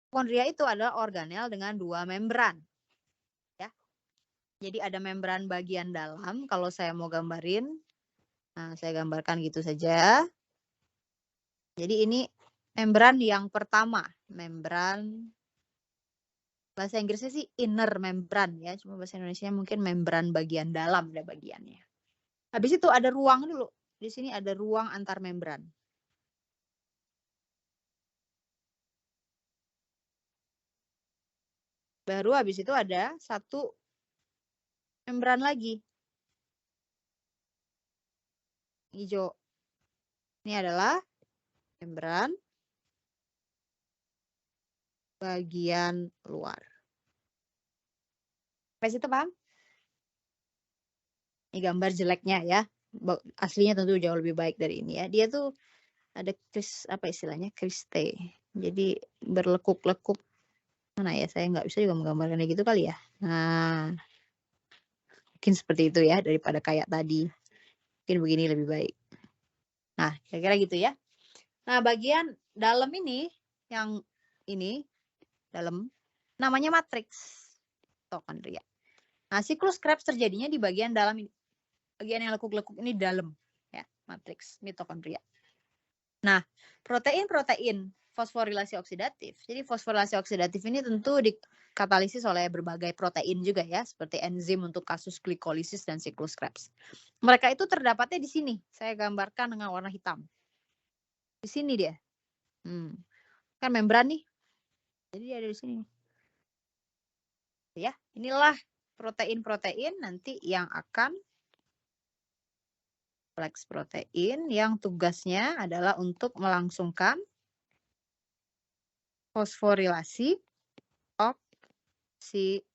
Mitokondria itu adalah organel dengan 2 membran, ya. Jadi ada membran bagian dalam, kalau saya mau gambarin, nah saya gambarkan gitu saja. Jadi ini membran yang pertama, membran bahasa Inggrisnya sih inner membran ya, cuma bahasa Indonesianya mungkin membran bagian dalam ada bagiannya. Habis itu ada ruang dulu, di sini ada ruang antar membran. Baru habis itu ada satu membran lagi. Hijau. Ini adalah membran bagian luar. Sampai situ paham? Ini gambar jeleknya ya. Aslinya tentu jauh lebih baik dari ini ya. Dia tuh ada apa istilahnya? Kriste. Jadi berlekuk-lekuk. Mana ya? Saya nggak bisa juga menggambarkannya gitu kali ya. Nah, mungkin seperti itu ya daripada kayak tadi. Mungkin begini lebih baik. Nah, kira-kira gitu ya. Nah, bagian dalam ini, yang ini, dalam, namanya matriks mitokondria. Nah, siklus Krebs terjadinya di bagian dalam ini. Bagian yang lekuk-lekuk ini dalam, ya, matriks mitokondria. Nah, protein-protein fosforilasi oksidatif. Jadi fosforilasi oksidatif ini tentu dikatalisis oleh berbagai protein juga ya, seperti enzim untuk kasus glikolisis dan siklus Krebs. Mereka itu terdapatnya di sini. Saya gambarkan dengan warna hitam. Di sini dia. Kan membran nih. Jadi dia ada di sini. Ya, inilah protein-protein nanti yang akan kompleks protein yang tugasnya adalah untuk melangsungkan fosforilasi oksidatif.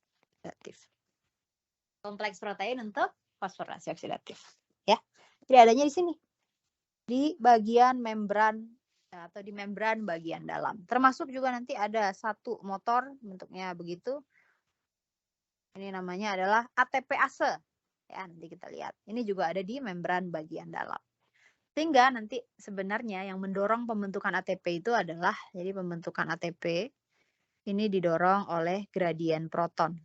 Kompleks protein untuk fosforilasi oksidatif. Ya, jadi adanya di sini. Di bagian membran atau di membran bagian dalam. Termasuk juga nanti ada satu motor bentuknya begitu. Ini namanya adalah ATPase. Ya, nanti kita lihat. Ini juga ada di membran bagian dalam. Sehingga nanti sebenarnya yang mendorong pembentukan ATP itu adalah, jadi pembentukan ATP ini didorong oleh gradien proton.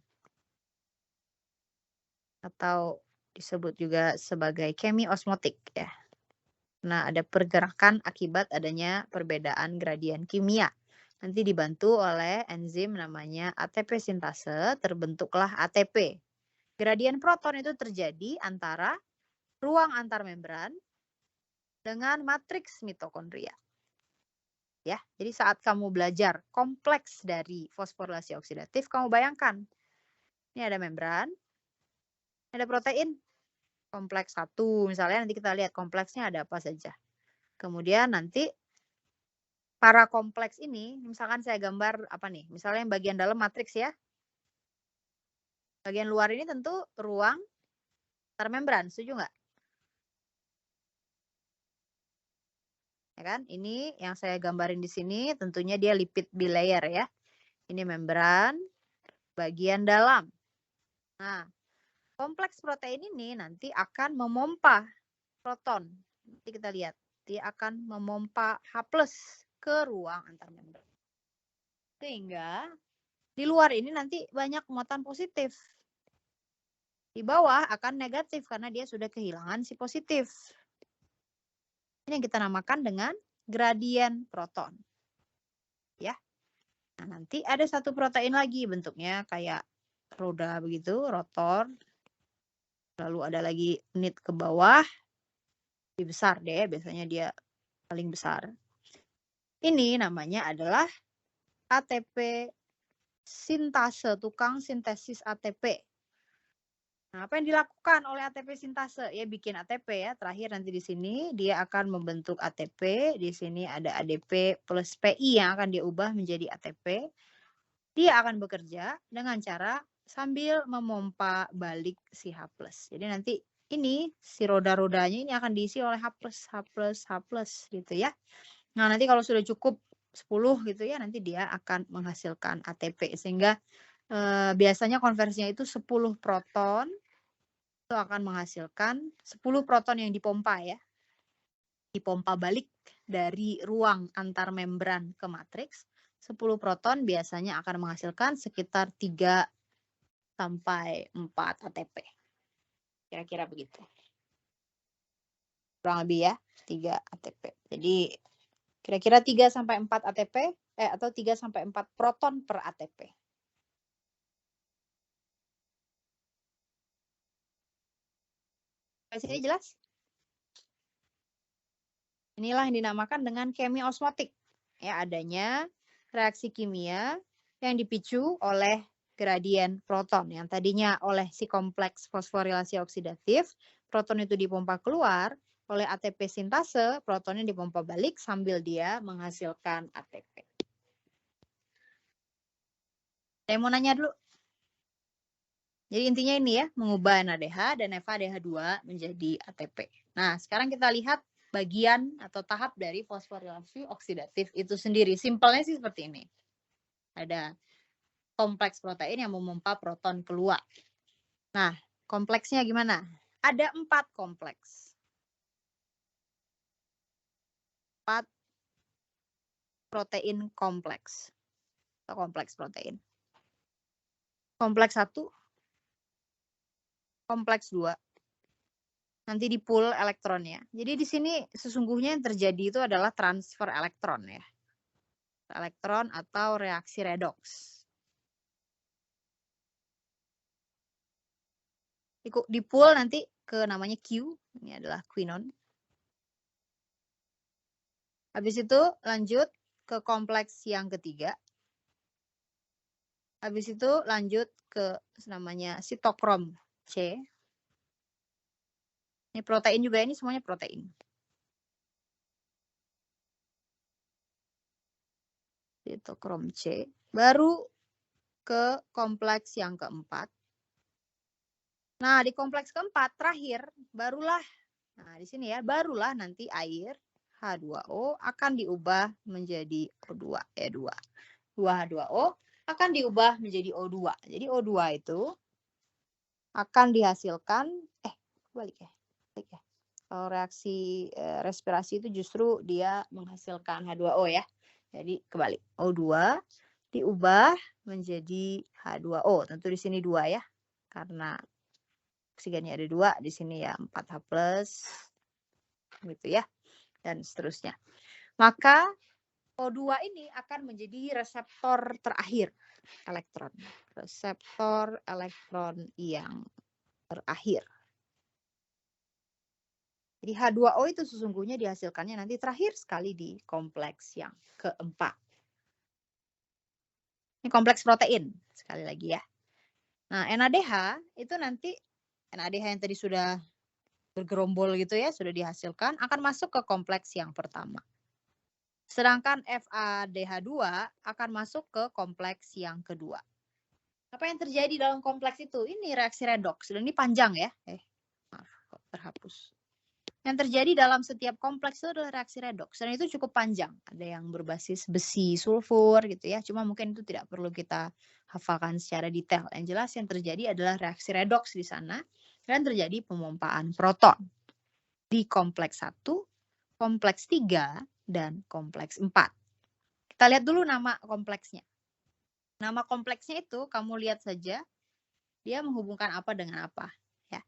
Atau disebut juga sebagai chemiosmotik ya. Nah, ada pergerakan akibat adanya perbedaan gradien kimia. Nanti dibantu oleh enzim namanya ATP sintase, terbentuklah ATP. Gradien proton itu terjadi antara ruang antar membran dengan matriks mitokondria. Ya, jadi saat kamu belajar kompleks dari fosforilasi oksidatif, kamu bayangkan. Ini ada membran, ada protein, kompleks 1 misalnya, nanti kita lihat kompleksnya ada apa saja. Kemudian nanti para kompleks ini, misalkan saya gambar apa nih, misalnya yang bagian dalam matriks ya. Bagian luar ini tentu ruang antar membran, setuju nggak? Ya kan? Ini yang saya gambarin di sini tentunya dia lipid bilayer ya. Ini membran bagian dalam. Nah, kompleks protein ini nanti akan memompa proton. Nanti kita lihat, dia akan memompa H+ ke ruang antar membran. Sehingga di luar ini nanti banyak muatan positif. Di bawah akan negatif karena dia sudah kehilangan si positif. Ini yang kita namakan dengan gradien proton. Ya. Nah, nanti ada satu protein lagi bentuknya kayak roda begitu, rotor. Lalu ada lagi nit ke bawah. Lebih besar deh, biasanya dia paling besar. Ini namanya adalah ATP sintase, tukang sintesis ATP. Nah, apa yang dilakukan oleh ATP sintase? Ya bikin ATP ya. Terakhir nanti di sini dia akan membentuk ATP. Di sini ada ADP plus PI yang akan diubah menjadi ATP. Dia akan bekerja dengan cara sambil memompa balik si H+. Jadi nanti ini si roda-rodanya ini akan diisi oleh H+, gitu ya. Nah, nanti kalau sudah cukup 10 gitu ya, nanti dia akan menghasilkan ATP sehingga biasanya konversinya itu 10 proton itu akan menghasilkan 10 proton yang dipompa ya. Dipompa balik dari ruang antar membran ke matriks 10 proton biasanya akan menghasilkan sekitar 3 sampai 4 ATP. Kira-kira begitu. Kurang lebih ya, 3 ATP. Jadi kira-kira 3 sampai 4 ATP atau 3 sampai 4 proton per ATP. Sampai sini jelas? Inilah yang dinamakan dengan kemiosmotik. Ya, adanya reaksi kimia yang dipicu oleh gradien proton. Yang tadinya oleh si kompleks fosforilasi oksidatif, proton itu dipompa keluar, oleh ATP sintase, protonnya dipompa balik sambil dia menghasilkan ATP. Saya mau nanya dulu. Jadi intinya ini ya, mengubah NADH dan FADH2 menjadi ATP. Nah, sekarang kita lihat bagian atau tahap dari fosforilasi oksidatif itu sendiri. Simpelnya sih seperti ini. Ada kompleks protein yang memompa proton keluar. Nah, kompleksnya gimana? Ada 4 kompleks. 4 protein kompleks. Atau kompleks protein. Kompleks 1, kompleks 2. Nanti di pool elektronnya. Jadi di sini sesungguhnya yang terjadi itu adalah transfer elektron ya. Elektron atau reaksi redox. Di pool nanti ke namanya Q, ini adalah quinon. Habis itu lanjut ke kompleks yang ketiga. Habis itu lanjut ke namanya sitokrom C. Ini protein juga, ini semuanya protein. Sitokrom C. Baru ke kompleks yang keempat. Nah, di kompleks keempat terakhir barulah, nah di sini ya, barulah nanti air H2O akan diubah menjadi O2, E2. 2H2O akan diubah menjadi O2. Jadi O2 itu akan dihasilkan, balik ya. Kalau reaksi respirasi itu justru dia menghasilkan H2O ya. Jadi kebalik. O2 diubah menjadi H2O. Tentu di sini 2 ya. Karena oksigennya ada 2, di sini ya 4H+, gitu ya. Dan seterusnya. Maka O2 ini akan menjadi reseptor terakhir elektron. Reseptor elektron yang terakhir. Jadi H2O itu sesungguhnya dihasilkannya nanti terakhir sekali di kompleks yang keempat. Ini kompleks protein, sekali lagi ya. Nah, NADH itu nanti, NADH yang tadi sudah bergerombol gitu ya, sudah dihasilkan, akan masuk ke kompleks yang pertama. Sedangkan FADH2 akan masuk ke kompleks yang kedua. Apa yang terjadi dalam kompleks itu? Ini reaksi redoks, dan ini panjang ya. Maaf, kok terhapus. Yang terjadi dalam setiap kompleks itu adalah reaksi redoks, dan itu cukup panjang. Ada yang berbasis besi sulfur gitu ya, cuma mungkin itu tidak perlu kita hafalkan secara detail. Yang jelas yang terjadi adalah reaksi redoks di sana, dan terjadi pemompaan proton di kompleks 1, kompleks 3, dan kompleks 4. Kita lihat dulu nama kompleksnya. Nama kompleksnya itu kamu lihat saja, dia menghubungkan apa dengan apa. Ya.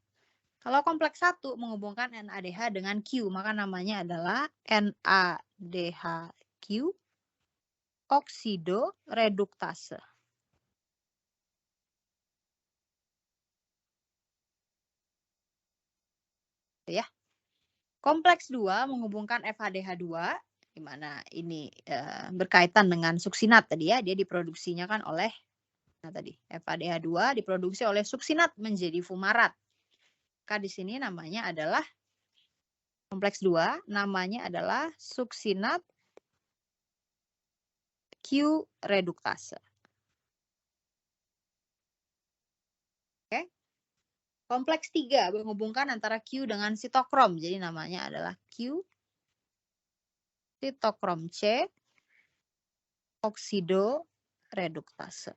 Kalau kompleks 1 menghubungkan NADH dengan Q, maka namanya adalah NADHQ oksidoreduktase. Ya. Kompleks 2 menghubungkan FADH2, di mana ini berkaitan dengan suksinat tadi ya, dia diproduksinya kan oleh, nah tadi FADH2 diproduksi oleh suksinat menjadi fumarat. Maka di sini namanya adalah kompleks 2, namanya adalah suksinat Q reduktase. Oke. Kompleks 3 menghubungkan antara Q dengan sitokrom. Jadi namanya adalah Q sitokrom C oksidoreduktase.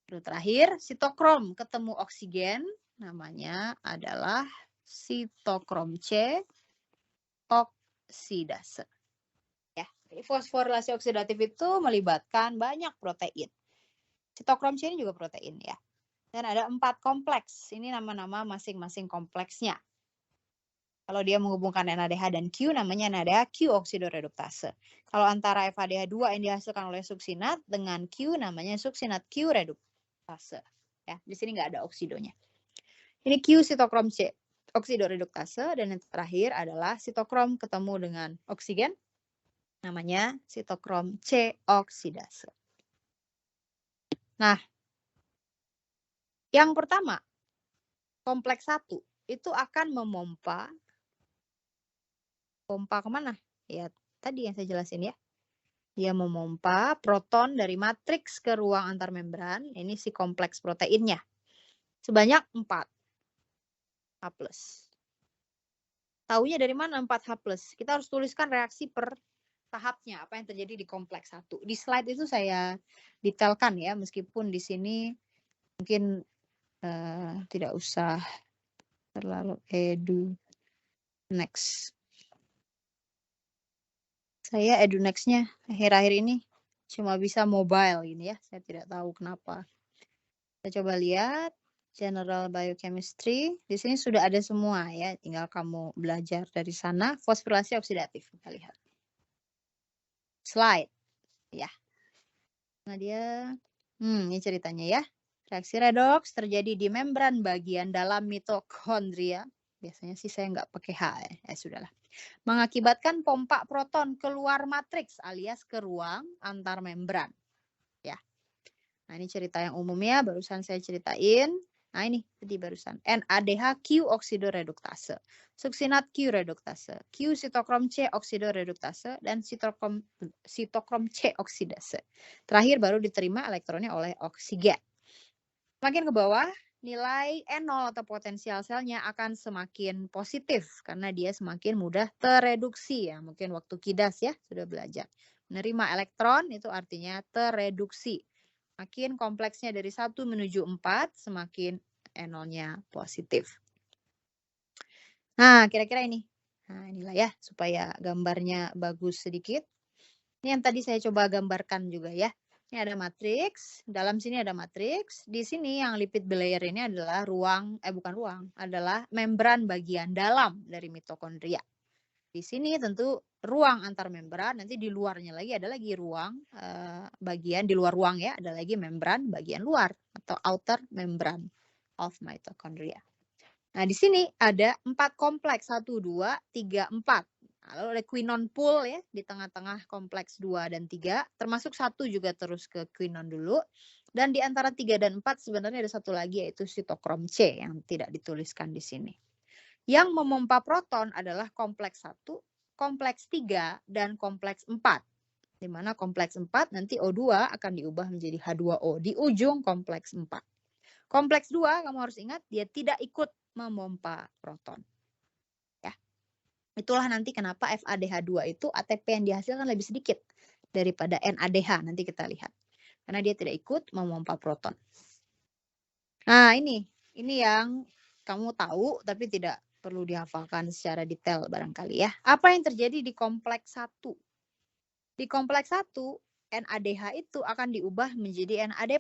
Lalu terakhir, sitokrom ketemu oksigen, namanya adalah sitokrom C oksidase. Ya. Fosforilasi oksidatif itu melibatkan banyak protein. Sitokrom C ini juga protein ya. Dan ada 4 kompleks. Ini nama-nama masing-masing kompleksnya. Kalau dia menghubungkan NADH dan Q, namanya NADH Q oksidoreduktase. Kalau antara FADH2 yang dihasilkan oleh suksinat dengan Q, namanya suksinat Q reduktase. Ya, di sini nggak ada oksidonya. Ini Q sitokrom C oksidoreduktase, dan yang terakhir adalah sitokrom ketemu dengan oksigen, namanya sitokrom C oksidase. Nah, yang pertama, kompleks 1 itu akan pompa kemana? Ya, tadi yang saya jelasin ya. Dia memompa proton dari matriks ke ruang antar membran. Ini si kompleks proteinnya. Sebanyak 4 H+. Taunya dari mana 4 H+? Kita harus tuliskan reaksi per tahapnya, apa yang terjadi di kompleks 1. Di slide itu saya detailkan ya, meskipun di sini mungkin tidak usah terlalu next. Saya EduNext-nya akhir-akhir ini cuma bisa mobile gini ya. Saya tidak tahu kenapa. Kita coba lihat General Biochemistry. Di sini sudah ada semua ya. Tinggal kamu belajar dari sana. Fosforilasi oksidatif. Kita lihat. Slide. Ya. Nah dia. Ini ceritanya ya. Reaksi redoks terjadi di membran bagian dalam mitokondria. Biasanya sih saya nggak pakai H ya. Sudahlah. Mengakibatkan pompa proton keluar matriks alias ke ruang antar membran. Ya. Nah, ini cerita yang umumnya barusan saya ceritain. Nah, ini tadi barusan NADH Q oksidoreduktase, suksinat Q reduktase, Q sitokrom C oksidoreduktase, dan sitokrom C oksidase. Terakhir baru diterima elektronnya oleh oksigen. Semakin ke bawah, nilai N0 atau potensial selnya akan semakin positif karena dia semakin mudah tereduksi ya. Mungkin waktu kidas ya sudah belajar. Menerima elektron itu artinya tereduksi. Makin kompleksnya dari 1 menuju 4, semakin N0-nya positif. Nah, kira-kira ini. Nah, inilah ya supaya gambarnya bagus sedikit. Ini yang tadi saya coba gambarkan juga ya. Ini ada matriks, dalam sini ada matriks. Di sini yang lipid bilayer ini adalah adalah membran bagian dalam dari mitokondria. Di sini tentu ruang antar membran, nanti di luarnya lagi ada lagi ruang bagian di luar ruang ya, ada lagi membran bagian luar atau outer membran of mitochondria. Nah, di sini ada 4 kompleks, 1, 2, 3, 4. Lalu ada quinon pool ya di tengah-tengah kompleks 2 dan 3, termasuk 1 juga terus ke quinon dulu. Dan di antara 3 dan 4 sebenarnya ada satu lagi yaitu sitokrom C yang tidak dituliskan di sini. Yang memompa proton adalah kompleks 1, kompleks 3, dan kompleks 4. Di mana kompleks 4 nanti O2 akan diubah menjadi H2O di ujung kompleks 4. Kompleks 2 kamu harus ingat dia tidak ikut memompa proton. Itulah nanti kenapa FADH2 itu ATP yang dihasilkan lebih sedikit daripada NADH. Nanti kita lihat. Karena dia tidak ikut memompa proton. Nah, ini yang kamu tahu tapi tidak perlu dihafalkan secara detail barangkali ya. Apa yang terjadi di kompleks 1? Di kompleks 1, NADH itu akan diubah menjadi NAD+.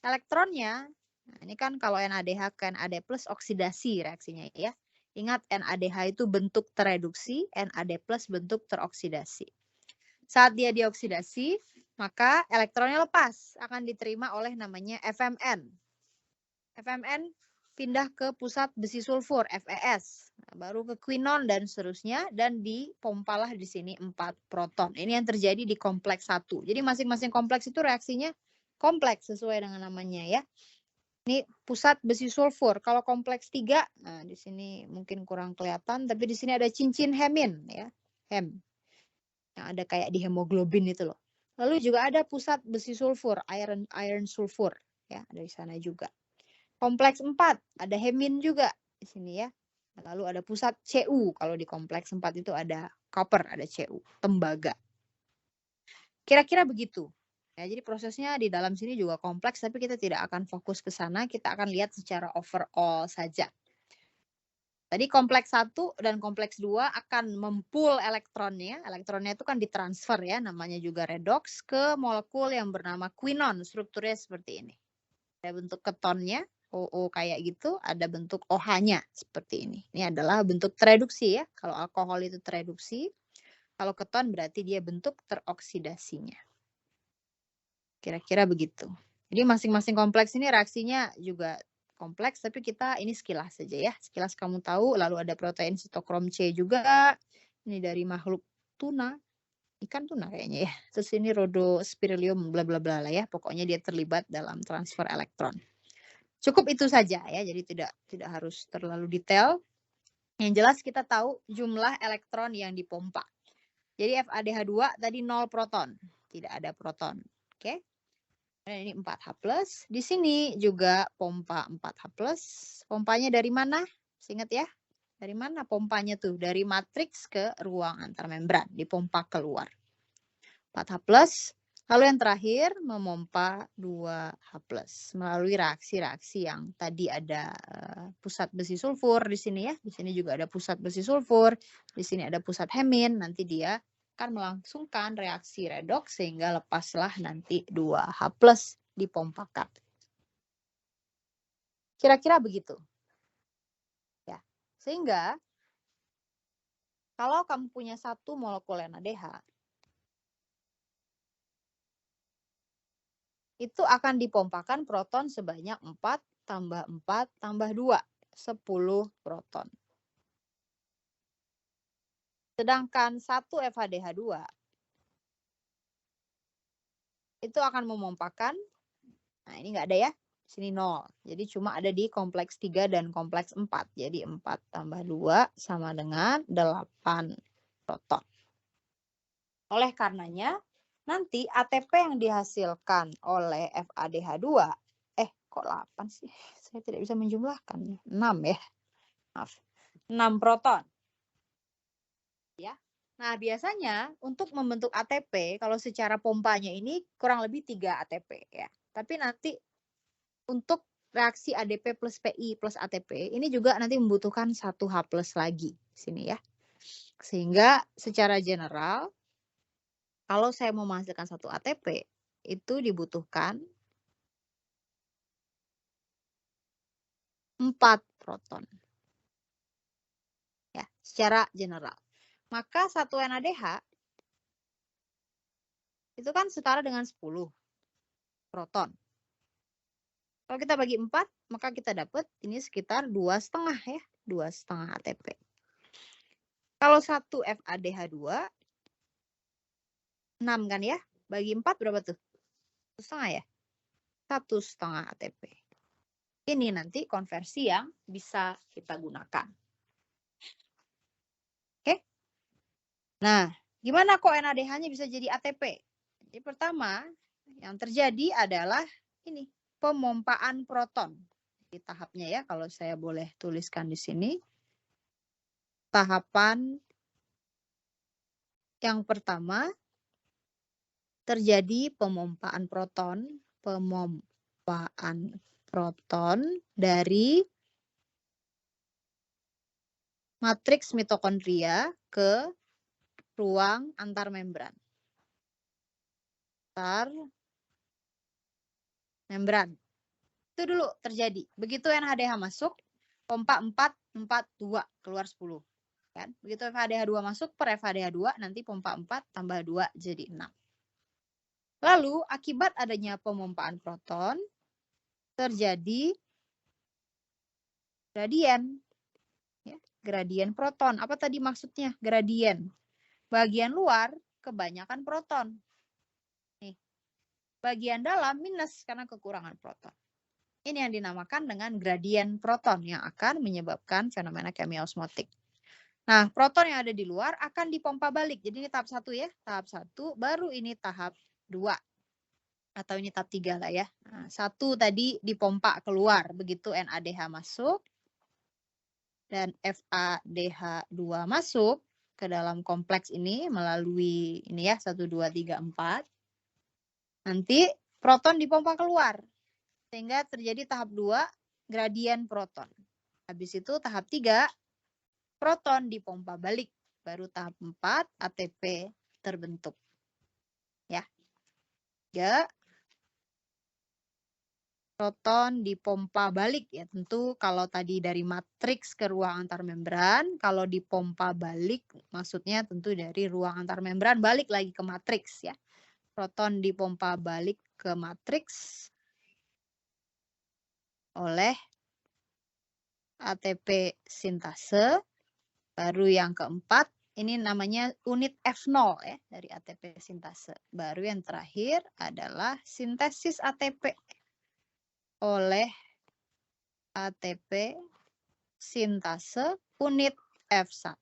Elektronnya, nah ini kan kalau NADH ke NAD+, oksidasi reaksinya ya. Ingat NADH itu bentuk tereduksi, NAD+ bentuk teroksidasi. Saat dia dioksidasi, maka elektronnya lepas, akan diterima oleh namanya FMN. FMN pindah ke pusat besi sulfur, FeS. Nah, baru ke quinon dan seterusnya, dan dipompalah di sini 4 proton. Ini yang terjadi di kompleks 1. Jadi masing-masing kompleks itu reaksinya kompleks sesuai dengan namanya ya. Ini pusat besi sulfur. Kalau kompleks 3, nah di sini mungkin kurang kelihatan, tapi di sini ada cincin hemin ya, hem. Yang ada kayak di hemoglobin itu loh. Lalu juga ada pusat besi sulfur, iron sulfur ya, dari sana juga. Kompleks 4 ada hemin juga di sini ya. Lalu ada pusat Cu. Kalau di kompleks 4 itu ada copper, ada Cu, tembaga. Kira-kira begitu. Ya, jadi prosesnya di dalam sini juga kompleks, tapi kita tidak akan fokus ke sana, kita akan lihat secara overall saja. Tadi kompleks 1 dan kompleks 2 akan mempool elektronnya. Elektronnya itu kan ditransfer ya, namanya juga redox, ke molekul yang bernama quinon. Strukturnya seperti ini. Ada bentuk ketonnya, OO kayak gitu, ada bentuk OH-nya seperti ini. Ini adalah bentuk tereduksi ya. Kalau alkohol itu tereduksi, kalau keton berarti dia bentuk teroksidasinya. Kira-kira begitu. Jadi masing-masing kompleks ini reaksinya juga kompleks, tapi kita ini sekilas saja ya. Sekilas kamu tahu, lalu ada protein sitokrom C juga. Ini dari makhluk tuna, ikan tuna kayaknya ya. Terus ini rhodospirillum bla bla bla lah ya. Pokoknya dia terlibat dalam transfer elektron. Cukup itu saja ya. Jadi tidak harus terlalu detail. Yang jelas kita tahu jumlah elektron yang dipompa. Jadi FADH2 tadi 0 proton, tidak ada proton. Oke. Dan ini 4H+. Di sini juga pompa 4H+. Pompanya dari mana? Ingat ya. Dari mana pompanya tuh? Dari matriks ke ruang antar membran. Dipompa keluar. 4H+. Lalu yang terakhir memompa 2H+. Melalui reaksi-reaksi yang tadi ada pusat besi sulfur di sini ya. Di sini juga ada pusat besi sulfur. Di sini ada pusat hemin. Nanti dia akan melangsungkan reaksi redoks sehingga lepaslah nanti 2H+ dipompakan. Kira-kira begitu. Ya. Sehingga kalau kamu punya satu molekul NADH, itu akan dipompakan proton sebanyak 4 tambah 4 tambah 2, 10 proton. Sedangkan 1 FADH2 itu akan memompakan, nah ini nggak ada ya, sini 0. Jadi cuma ada di kompleks 3 dan kompleks 4. Jadi 4 tambah 2 sama dengan 8 proton. Oleh karenanya, nanti ATP yang dihasilkan oleh FADH2, kok 8 sih? Saya tidak bisa menjumlahkan. 6 ya. Maaf. 6 proton. Ya. Nah, biasanya untuk membentuk ATP, kalau secara pompanya ini kurang lebih 3 ATP ya. Tapi nanti untuk reaksi ADP plus PI plus ATP, ini juga nanti membutuhkan 1H+ lagi sini ya. Sehingga secara general, kalau saya mau menghasilkan 1 ATP, itu dibutuhkan 4 proton. Ya, secara general. Maka 1 NADH itu kan setara dengan 10 proton. Kalau kita bagi 4, maka kita dapat ini sekitar 2,5 ya, 2,5 ATP. Kalau 1 FADH2, 6 kan ya, bagi 4 berapa tuh? 1,5 ya? 1,5 ATP. Ini nanti konversi yang bisa kita gunakan. Oke? Nah, gimana kok NADH-nya bisa jadi ATP? Jadi pertama, yang terjadi adalah ini, pemompaan proton. Di tahapnya ya, kalau saya boleh tuliskan di sini. Tahapan yang pertama, terjadi pemompaan proton dari matriks mitokondria ke ruang antar membran. Itu dulu terjadi. Begitu NADH masuk, pompa 4, 4, 2, keluar 10. Kan? Begitu FADH2 masuk, per FADH2 nanti pompa 4 tambah 2 jadi 6. Lalu akibat adanya pemompaan proton, terjadi gradien. Ya, gradien proton. Apa tadi maksudnya gradien? Bagian luar kebanyakan proton. Nih, bagian dalam minus karena kekurangan proton. Ini yang dinamakan dengan gradien proton yang akan menyebabkan fenomena chemiosmotik. Nah, proton yang ada di luar akan dipompa balik. Jadi ini tahap 1 ya. Tahap 1, baru ini tahap 2. Atau ini tahap 3 lah ya. Nah, 1 tadi dipompa keluar. Begitu NADH masuk dan FADH2 masuk ke dalam kompleks ini melalui ini ya 1, 2, 3, 4. Nanti proton dipompa keluar. Sehingga terjadi tahap 2, gradien proton. Habis itu tahap 3, proton dipompa balik. Baru tahap 4 ATP terbentuk. Ya. 3. Proton dipompa balik ya. Tentu kalau tadi dari matriks ke ruang antar membran, kalau dipompa balik maksudnya tentu dari ruang antar membran balik lagi ke matriks ya. Proton dipompa balik ke matriks oleh ATP sintase. Baru yang keempat, ini namanya unit F0 ya dari ATP sintase. Baru yang terakhir adalah sintesis ATP oleh ATP sintase unit F1.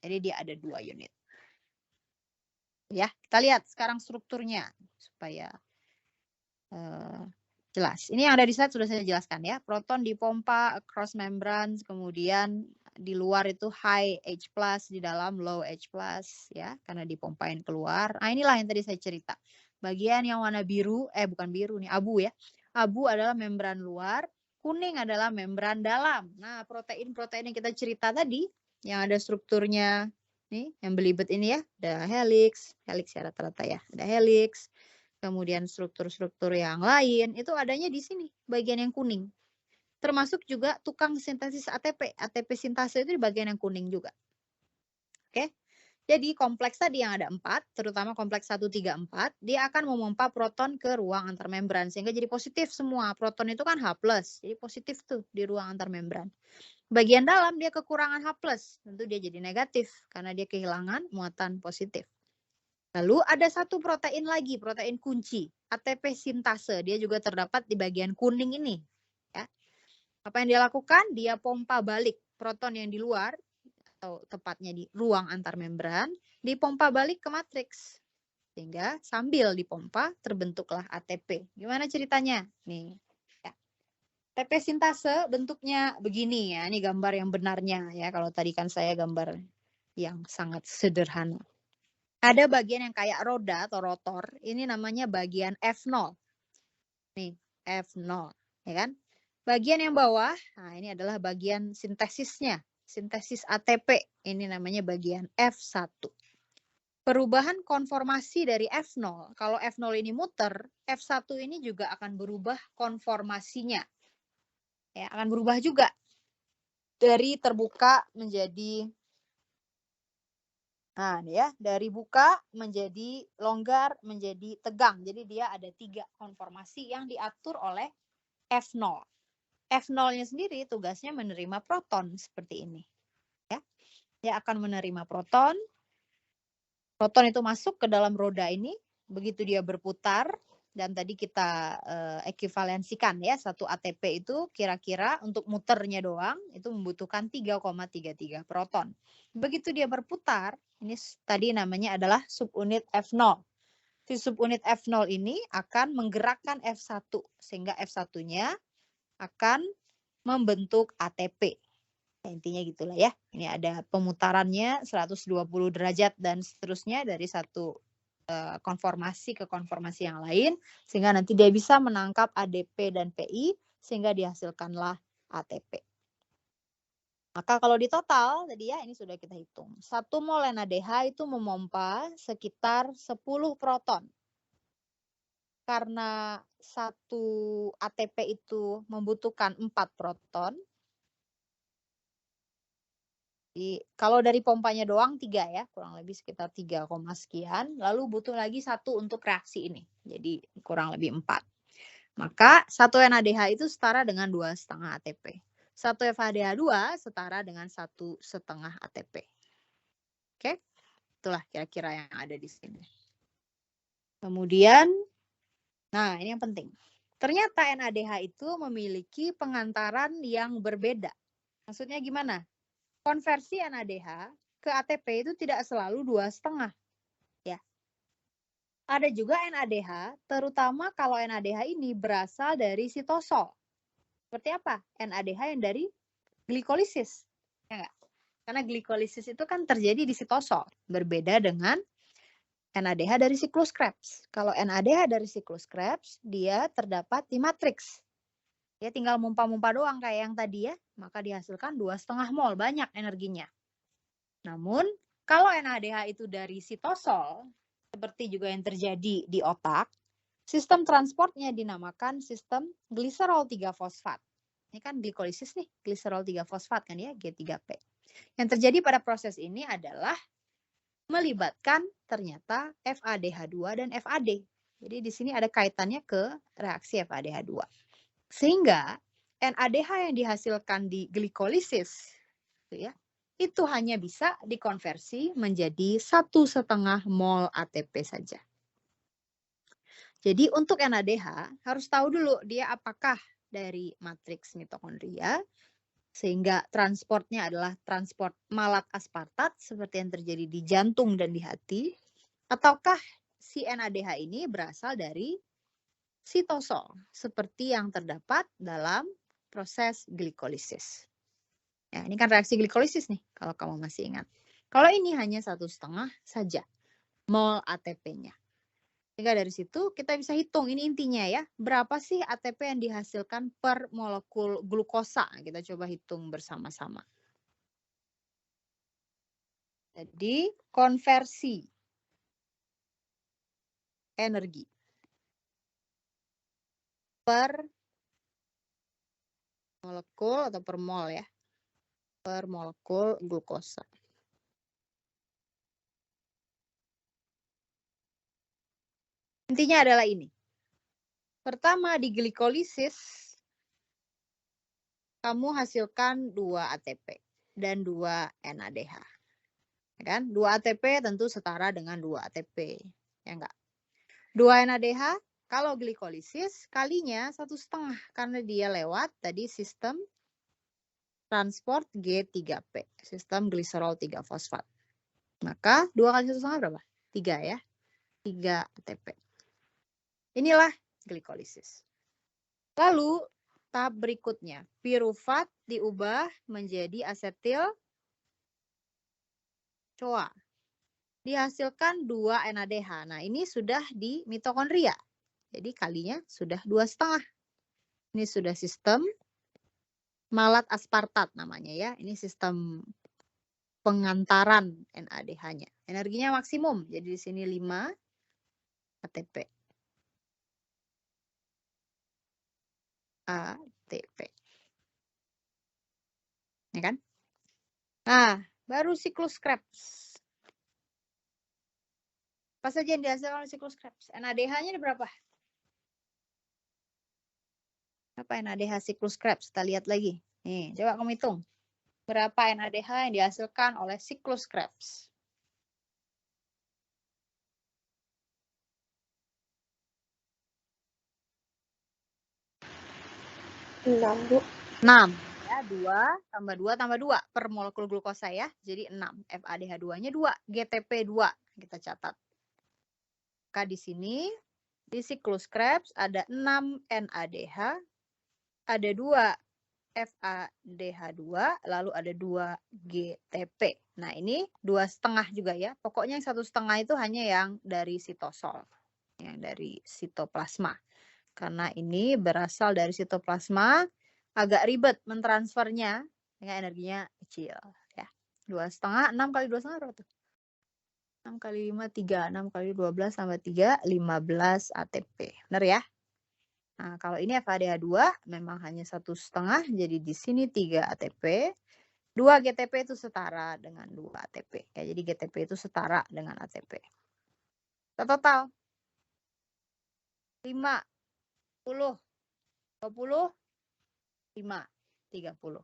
Jadi dia ada 2 unit. Ya, kita lihat sekarang strukturnya supaya jelas. Ini yang ada di slide sudah saya jelaskan ya. Proton dipompa across membranes, kemudian di luar itu high H+, di dalam low H+, ya, karena dipompain keluar. Nah, inilah yang tadi saya cerita. Bagian yang warna biru, bukan biru nih, abu ya. Abu adalah membran luar, kuning adalah membran dalam. Nah, protein-protein yang kita cerita tadi, yang ada strukturnya, nih, yang belibet ini ya, ada helix ya rata-rata ya, ada helix. Kemudian struktur-struktur yang lain itu adanya di sini, bagian yang kuning. Termasuk juga tukang sintesis ATP. ATP sintase itu di bagian yang kuning juga. Oke. Jadi kompleks tadi yang ada 4, terutama kompleks 1, 3, 4, dia akan memompa proton ke ruang antar membran sehingga jadi positif semua. Proton itu kan H+, jadi positif tuh di ruang antar membran. Bagian dalam dia kekurangan H+, tentu dia jadi negatif karena dia kehilangan muatan positif. Lalu ada satu protein lagi, protein kunci, ATP sintase. Dia juga terdapat di bagian kuning ini. Ya. Apa yang dia lakukan? Dia pompa balik proton yang di luar, atau tepatnya di ruang antar membran, dipompa balik ke matriks. Sehingga sambil dipompa terbentuklah ATP. Gimana ceritanya? Nih. Ya. ATP sintase bentuknya begini ya. Ini gambar yang benarnya ya. Kalau tadi kan saya gambar yang sangat sederhana. Ada bagian yang kayak roda atau rotor, ini namanya bagian F0. Nih, F0, ya kan? Bagian yang bawah, nah ini adalah bagian sintesisnya, sintesis ATP, ini namanya bagian F1. Perubahan konformasi dari F0, kalau F0 ini muter, F1 ini juga akan berubah konformasinya. Ya, akan berubah juga. Dari terbuka menjadi nah, ya, dari buka menjadi longgar, menjadi tegang. Jadi dia ada 3 konformasi yang diatur oleh F0. F0-nya sendiri tugasnya menerima proton seperti ini. Ya. Dia akan menerima proton. Proton itu masuk ke dalam roda ini, begitu dia berputar, dan tadi kita ekuivalensikan ya, satu ATP itu kira-kira untuk muternya doang itu membutuhkan 3,33 proton. Begitu dia berputar, ini tadi namanya adalah subunit F0. Si subunit F0 ini akan menggerakkan F1 sehingga F1-nya akan membentuk ATP. Ya, intinya gitulah ya. Ini ada pemutarannya 120 derajat dan seterusnya dari satu konformasi ke konformasi yang lain, sehingga nanti dia bisa menangkap ADP dan PI, sehingga dihasilkanlah ATP. Maka kalau di total, tadi ya ini sudah kita hitung. 1 mol NADH itu memompa sekitar 10 proton. Karena satu ATP itu membutuhkan 4 proton, jadi, kalau dari pompanya doang 3 ya, kurang lebih sekitar 3, sekian. Lalu butuh lagi 1 untuk reaksi ini. Jadi kurang lebih 4. Maka 1 NADH itu setara dengan 2,5 ATP. 1 FADH2 setara dengan 1,5 ATP. Oke, itulah kira-kira yang ada di sini. Kemudian, nah ini yang penting. Ternyata NADH itu memiliki pengantaran yang berbeda. Maksudnya gimana? Konversi NADH ke ATP itu tidak selalu 2,5. Ya. Ada juga NADH, terutama kalau NADH ini berasal dari sitosol. Seperti apa? NADH yang dari glikolisis. Ya enggak? Karena glikolisis itu kan terjadi di sitosol. Berbeda dengan NADH dari siklus Krebs. Kalau NADH dari siklus Krebs, dia terdapat di matriks. Dia tinggal mumpa-mumpa doang kayak yang tadi ya. Maka dihasilkan 2,5 mol. Banyak energinya. Namun, kalau NADH itu dari sitosol, seperti juga yang terjadi di otak, sistem transportnya dinamakan sistem gliserol 3-fosfat. Ini kan glikolisis nih, gliserol 3-fosfat kan ya, G3P. Yang terjadi pada proses ini adalah melibatkan ternyata FADH2 dan FAD. Jadi di sini ada kaitannya ke reaksi FADH2. Sehingga NADH yang dihasilkan di glikolisis itu hanya bisa dikonversi menjadi 1,5 mol ATP saja. Jadi untuk NADH harus tahu dulu dia apakah dari matriks mitokondria, sehingga transportnya adalah transport malat aspartat seperti yang terjadi di jantung dan di hati, ataukah si NADH ini berasal dari sitosol seperti yang terdapat dalam proses glikolisis. Ya, ini kan reaksi glikolisis nih kalau kamu masih ingat. Kalau ini hanya 1,5 saja mol ATP-nya. Sehingga dari situ kita bisa hitung, ini intinya ya, berapa sih ATP yang dihasilkan per molekul glukosa. Kita coba hitung bersama-sama. Jadi konversi energi per molekul atau per mol ya, per molekul glukosa. Intinya adalah ini. Pertama di glikolisis kamu hasilkan 2 ATP dan 2 NADH. Ya kan? 2 ATP tentu setara dengan 2 ATP. Ya enggak? 2 NADH kalau glikolisis kalinya 1,5 karena dia lewat tadi sistem transport G3P, sistem gliserol 3-fosfat. Maka 2 kali 1,5 berapa? 3 ya. 3 ATP. Inilah glikolisis. Lalu tahap berikutnya, pirufat diubah menjadi asetil CoA. Dihasilkan 2 NADH. Nah, ini sudah di mitokondria. Jadi kalinya sudah 2,5. Ini sudah sistem malat aspartat namanya ya. Ini sistem pengantaran NADH-nya. Energinya maksimum. Jadi di sini 5 ATP. ATP. Ya kan? Nah, baru siklus Krebs. Apa saja yang dihasilkan oleh siklus Krebs? NADH-nya berapa? Apa NADH siklus Krebs? Kita lihat lagi. Nih, coba kamu hitung. Berapa NADH yang dihasilkan oleh siklus Krebs? 6, Bu. 6. Ya, 2 tambah 2 tambah 2 per molekul glukosa ya. Jadi 6. FADH2-nya 2. GTP 2. Kita catat. Maka di sini, di siklus Krebs ada 6 NADH, ada 2 FADH2, lalu ada 2 GTP. Nah, ini 2,5 juga ya. Pokoknya yang 1,5 itu hanya yang dari sitosol, yang dari sitoplasma. Karena ini berasal dari sitoplasma, agak ribet mentransfernya, dengan energinya kecil. Ya. 2,5, 6 kali 2,5 berapa tuh? 6 kali 5, 3. 6 kali 12 tambah 3, 15 ATP. Benar ya? Nah, kalau ini FADH2 memang hanya 1,5, jadi di sini 3 ATP. 2 GTP itu setara dengan 2 ATP. Ya, jadi GTP itu setara dengan ATP. Total 5, 10, 20, 5, 30.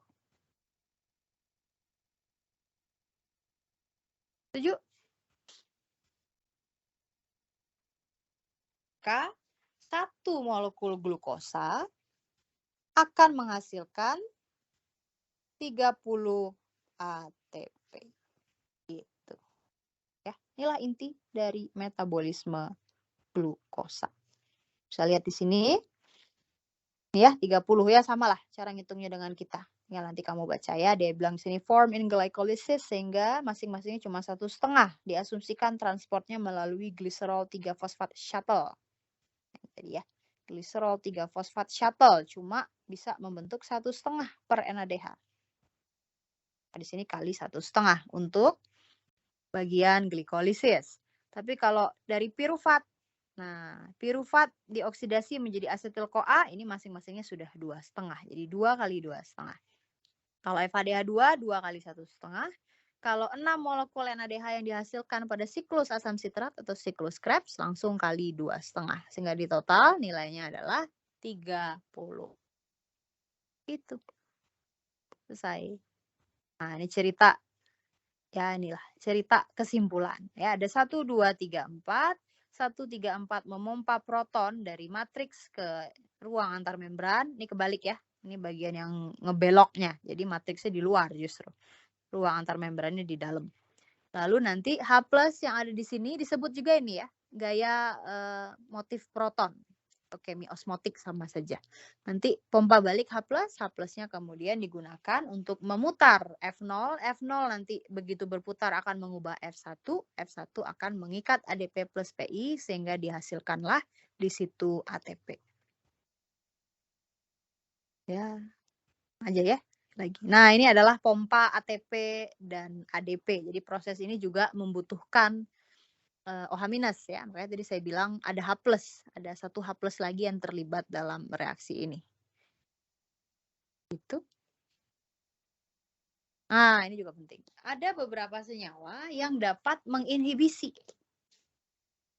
Setuju? Maka 1 molekul glukosa akan menghasilkan 30 ATP. Gitu. Ya, inilah inti dari metabolisme glukosa. Bisa lihat di sini. Ya, 30 ya, samalah cara ngitungnya dengan kita. Ya, nanti kamu baca ya, dia bilang di sini form in glycolysis, sehingga masing-masingnya cuma 1,5. Diasumsikan transportnya melalui gliserol 3-fosfat shuttle. Jadi ya, gliserol 3-fosfat shuttle cuma bisa membentuk 1,5 per NADH. Di sini kali 1,5 untuk bagian glikolisis. Tapi kalau dari pirufat, nah pirufat dioksidasi menjadi asetil-CoA, ini masing-masingnya sudah 2,5. Jadi 2 kali 2,5. Kalau FADH2 2 kali 1,5. Kalau 6 molekul NADH yang dihasilkan pada siklus asam sitrat atau siklus Krebs langsung kali 2,5. Sehingga di total nilainya adalah 30. Itu. Selesai. Nah, ini cerita. Ya, inilah cerita kesimpulan. Ya, ada 1, 2, 3, 4. 1, 3, 4 memompa proton dari matriks ke ruang antar membran. Ini kebalik ya. Ini bagian yang ngebeloknya. Jadi matriksnya di luar justru. Ruang antar membrannya di dalam. Lalu nanti H+ yang ada di sini disebut juga ini ya, gaya motif proton. Oke, osmotik sama saja. Nanti pompa balik H+, H+-nya kemudian digunakan untuk memutar F0. F0 nanti begitu berputar akan mengubah F1. F1 akan mengikat ADP plus PI sehingga dihasilkanlah di situ ATP. Ya, aja ya. Lagi. Nah, ini adalah pompa ATP dan ADP. Jadi proses ini juga membutuhkan OH- ya. Makanya tadi saya bilang ada H+, ada satu H+ lagi yang terlibat dalam reaksi ini. Itu. Nah, ini juga penting. Ada beberapa senyawa yang dapat menginhibisi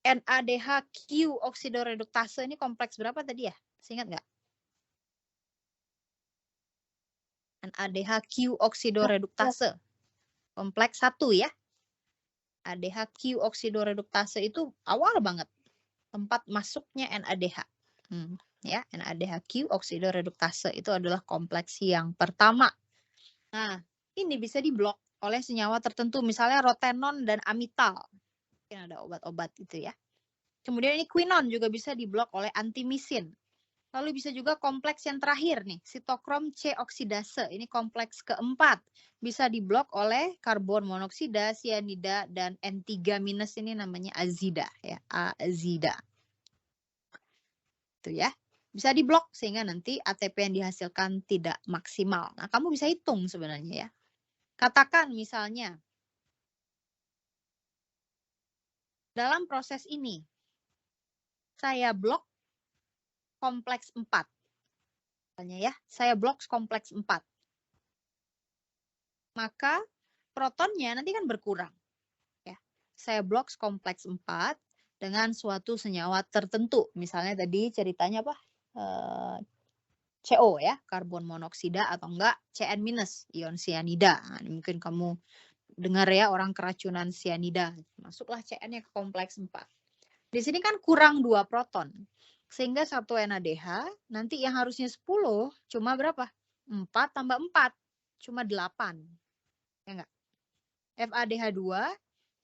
NADH-Q oksidoreduktase. Ini kompleks berapa tadi ya? Masih ingat nggak? NADH-Q oksidoreduktase. Kompleks 1 ya. NADH-Q oksidoreduktase itu awal banget tempat masuknya NADH. Ya, NADH-Q oksidoreduktase itu adalah kompleks yang pertama. Nah, ini bisa diblok oleh senyawa tertentu, misalnya rotenon dan amital. Mungkin ada obat-obat gitu ya. Kemudian ini quinon juga bisa diblok oleh antimisin. Lalu bisa juga kompleks yang terakhir nih, sitokrom C oksidase. Ini kompleks keempat. Bisa diblok oleh karbon monoksida, sianida, dan N3- ini namanya azida. Ya, azida. Itu ya. Bisa diblok sehingga nanti ATP yang dihasilkan tidak maksimal. Nah, kamu bisa hitung sebenarnya ya. Katakan misalnya, dalam proses ini, saya blok kompleks 4. Misalnya ya, saya blok kompleks 4. Maka protonnya nanti kan berkurang. Ya. Saya blok kompleks 4 dengan suatu senyawa tertentu. Misalnya tadi ceritanya apa? CO ya, karbon monoksida atau enggak Cn-, ion sianida. Nah, mungkin kamu dengar ya orang keracunan sianida. Masuklah Cn-nya ke kompleks 4. Di sini kan kurang 2 proton. Sehingga satu NADH nanti yang harusnya 10 cuma berapa? 4 tambah 4. Cuma 8. Ya enggak? FADH2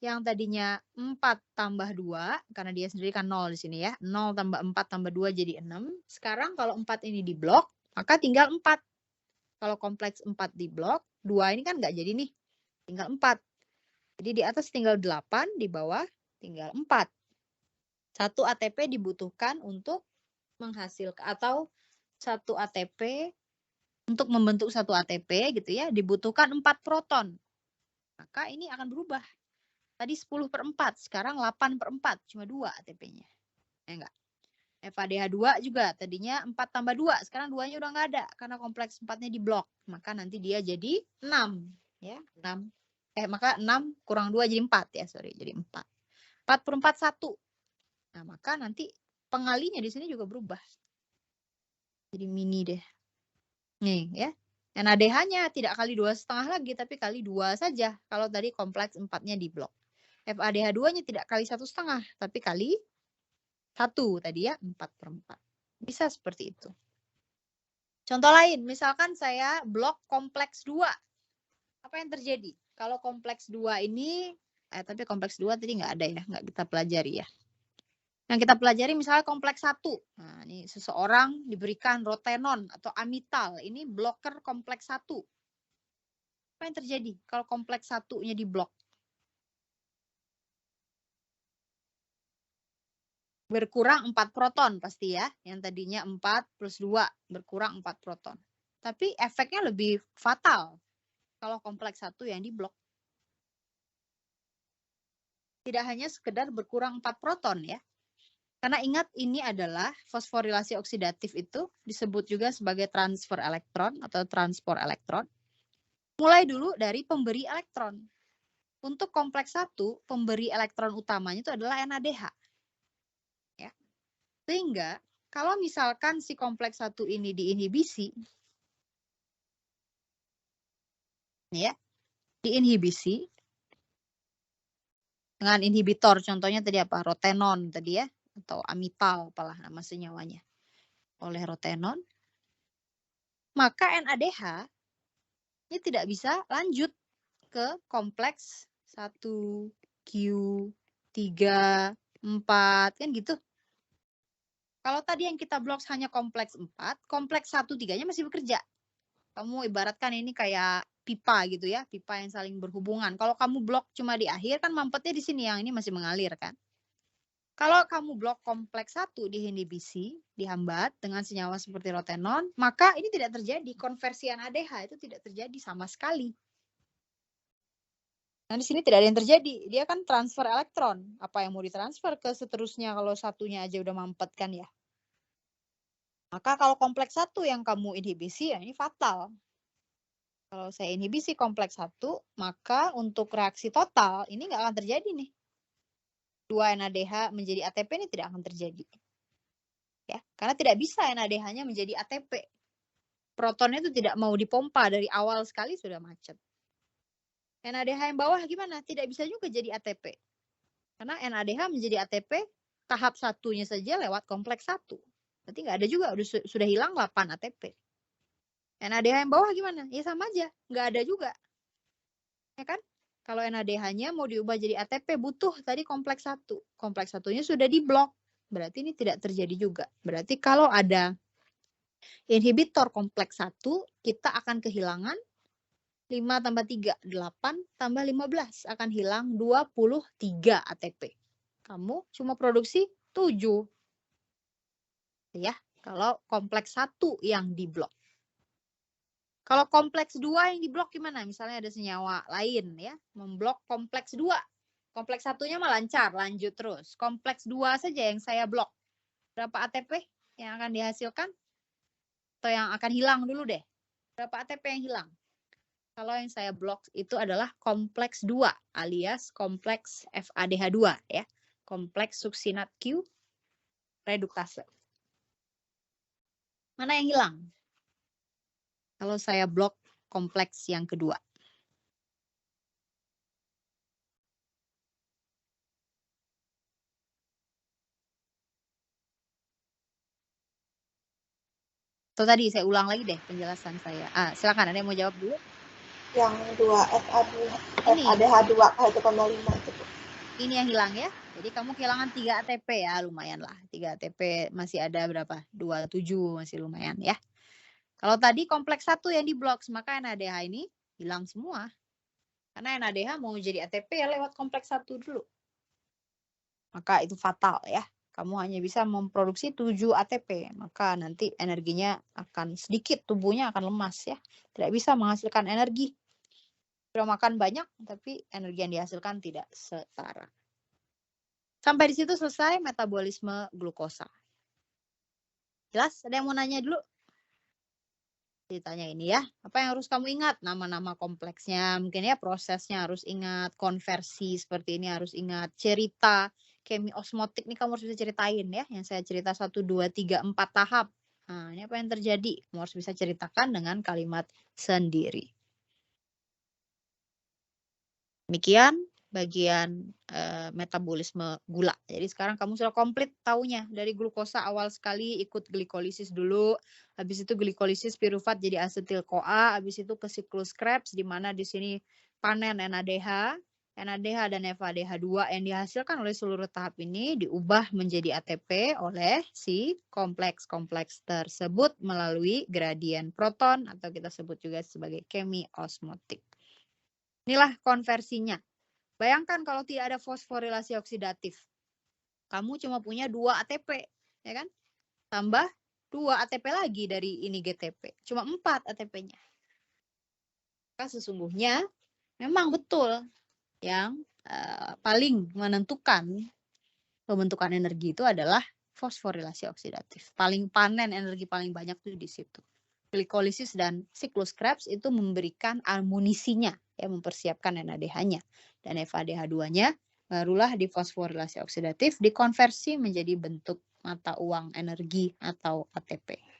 yang tadinya 4 tambah 2, karena dia sendiri kan 0 di sini ya. 0 tambah 4 tambah 2 jadi 6. Sekarang kalau 4 ini diblok, maka tinggal 4. Kalau kompleks 4 diblok, 2 ini kan enggak jadi nih. Tinggal 4. Jadi di atas tinggal 8, di bawah tinggal 4. 1 ATP dibutuhkan untuk menghasilkan, atau 1 ATP untuk membentuk 1 ATP gitu ya, dibutuhkan 4 proton. Maka ini akan berubah. Tadi 10/4, sekarang 8/4, cuma 2 ATP-nya. Ya enggak? FADH2 juga tadinya 4 tambah 2, sekarang 2-nya udah enggak ada karena kompleks 4-nya diblok. Maka nanti dia jadi 6, ya, 6. Maka 6 kurang 2 jadi 4 ya, sorry, jadi 4. 4/4 1. Nah, maka nanti pengalinya di sini juga berubah. Jadi mini deh. Nih ya. NADH-nya tidak kali 2,5 lagi, tapi kali 2 saja. Kalau tadi kompleks 4-nya diblok. FADH2-nya tidak kali 1,5, tapi kali 1 tadi ya, 4/4. Bisa seperti itu. Contoh lain, misalkan saya blok kompleks 2. Apa yang terjadi? Kalau kompleks 2 ini, tapi kompleks 2 tadi nggak ada ya, nggak kita pelajari ya. Yang kita pelajari misalnya kompleks 1. Nah, ini seseorang diberikan rotenon atau amital. Ini bloker kompleks 1. Apa yang terjadi kalau kompleks 1-nya diblok? Berkurang 4 proton pasti ya. Yang tadinya 4 plus 2 berkurang 4 proton. Tapi efeknya lebih fatal kalau kompleks 1 yang diblok. Tidak hanya sekedar berkurang 4 proton ya. Karena ingat ini adalah fosforilasi oksidatif itu disebut juga sebagai transfer elektron atau transport elektron. Mulai dulu dari pemberi elektron. Untuk kompleks 1, pemberi elektron utamanya itu adalah NADH. Ya. Sehingga kalau misalkan si kompleks 1 ini diinhibisi, ya, diinhibisi dengan inhibitor, contohnya tadi apa? Rotenon tadi ya, atau amital, apalah nama senyawanya, oleh rotenon, maka NADH ini tidak bisa lanjut ke kompleks 1, Q, 3, 4, kan gitu. Kalau tadi yang kita blok hanya kompleks 4, kompleks 1, 3-nya masih bekerja. Kamu ibaratkan ini kayak pipa gitu ya, pipa yang saling berhubungan. Kalau kamu blok cuma di akhir, kan mampetnya di sini, yang ini masih mengalir kan. Kalau kamu blok kompleks 1 diinhibisi, dihambat dengan senyawa seperti rotenon, maka ini tidak terjadi. Konversi NADH itu tidak terjadi sama sekali. Nah, di sini tidak ada yang terjadi. Dia kan transfer elektron. Apa yang mau ditransfer ke seterusnya kalau satunya aja udah mampet kan ya. Maka kalau kompleks 1 yang kamu inhibisi, ya ini fatal. Kalau saya inhibisi kompleks 1, maka untuk reaksi total ini nggak akan terjadi nih. 2 NADH menjadi ATP ini tidak akan terjadi. Ya, karena tidak bisa NADH-nya menjadi ATP. Protonnya itu tidak mau dipompa dari awal sekali sudah macet. NADH yang bawah gimana? Tidak bisa juga jadi ATP. Karena NADH menjadi ATP tahap 1-nya saja lewat kompleks 1. Berarti nggak ada juga, sudah hilang 8 ATP. NADH yang bawah gimana? Ya sama aja, nggak ada juga. Ya kan? Kalau NADH-nya mau diubah jadi ATP butuh tadi kompleks 1. Kompleks 1-nya sudah diblok. Berarti ini tidak terjadi juga. Berarti kalau ada inhibitor kompleks 1, kita akan kehilangan 5 tambah 3, 8 tambah 15. Akan hilang 23 ATP. Kamu cuma produksi 7. Ya, kalau kompleks 1 yang diblok. Kalau kompleks 2 yang diblok gimana? Misalnya ada senyawa lain ya, memblok kompleks 2. Kompleks 1-nya mah lancar, lanjut terus. Kompleks 2 saja yang saya blok. Berapa ATP yang akan dihasilkan? Atau yang akan hilang dulu deh. Berapa ATP yang hilang? Kalau yang saya blok itu adalah kompleks 2 alias kompleks FADH2 ya. Kompleks suksinat Q reduktase. Mana yang hilang? Kalau saya blok kompleks yang kedua. Tuh tadi saya ulang lagi deh penjelasan saya. Silakan, ada yang mau jawab dulu? Yang 2 FADH2 1,5 itu. Ini yang hilang ya. Jadi kamu kehilangan 3 ATP ya, lumayan lah. 3 ATP masih ada berapa? 27 masih lumayan ya. Kalau tadi kompleks 1 yang diblok, maka NADH ini hilang semua. Karena NADH mau jadi ATP ya lewat kompleks 1 dulu. Maka itu fatal ya. Kamu hanya bisa memproduksi 7 ATP. Maka nanti energinya akan sedikit, tubuhnya akan lemas ya. Tidak bisa menghasilkan energi. Sudah makan banyak, tapi energi yang dihasilkan tidak setara. Sampai di situ selesai metabolisme glukosa. Jelas? Ada yang mau nanya dulu? Ditanya ini ya. Apa yang harus kamu ingat? Nama-nama kompleksnya. Mungkin ya prosesnya harus ingat. Konversi seperti ini harus ingat. Cerita kemi osmotik ini kamu harus bisa ceritain ya. Yang saya cerita 1, 2, 3, 4 tahap. Nah, ini apa yang terjadi? Kamu harus bisa ceritakan dengan kalimat sendiri. Demikian bagian metabolisme gula. Jadi sekarang kamu sudah komplit taunya. Dari glukosa awal sekali ikut glikolisis dulu. Habis itu glikolisis pirufat jadi asetil-CoA. Habis itu ke siklus Krebs di mana di sini panen NADH. NADH dan FADH2 yang dihasilkan oleh seluruh tahap ini diubah menjadi ATP oleh si kompleks-kompleks tersebut melalui gradien proton atau kita sebut juga sebagai kemi-osmotik. Inilah konversinya. Bayangkan kalau tidak ada fosforilasi oksidatif. Kamu cuma punya 2 ATP, ya kan? Tambah 2 ATP lagi dari ini GTP. Cuma 4 ATP-nya. Maka sesungguhnya memang betul yang paling menentukan pembentukan energi itu adalah fosforilasi oksidatif. Paling panen energi paling banyak tuh di situ. Glikolisis dan siklus Krebs itu memberikan amunisinya, ya, mempersiapkan NADH-nya. Dan FADH2-nya barulah di fosforilasi oksidatif dikonversi menjadi bentuk mata uang energi atau ATP.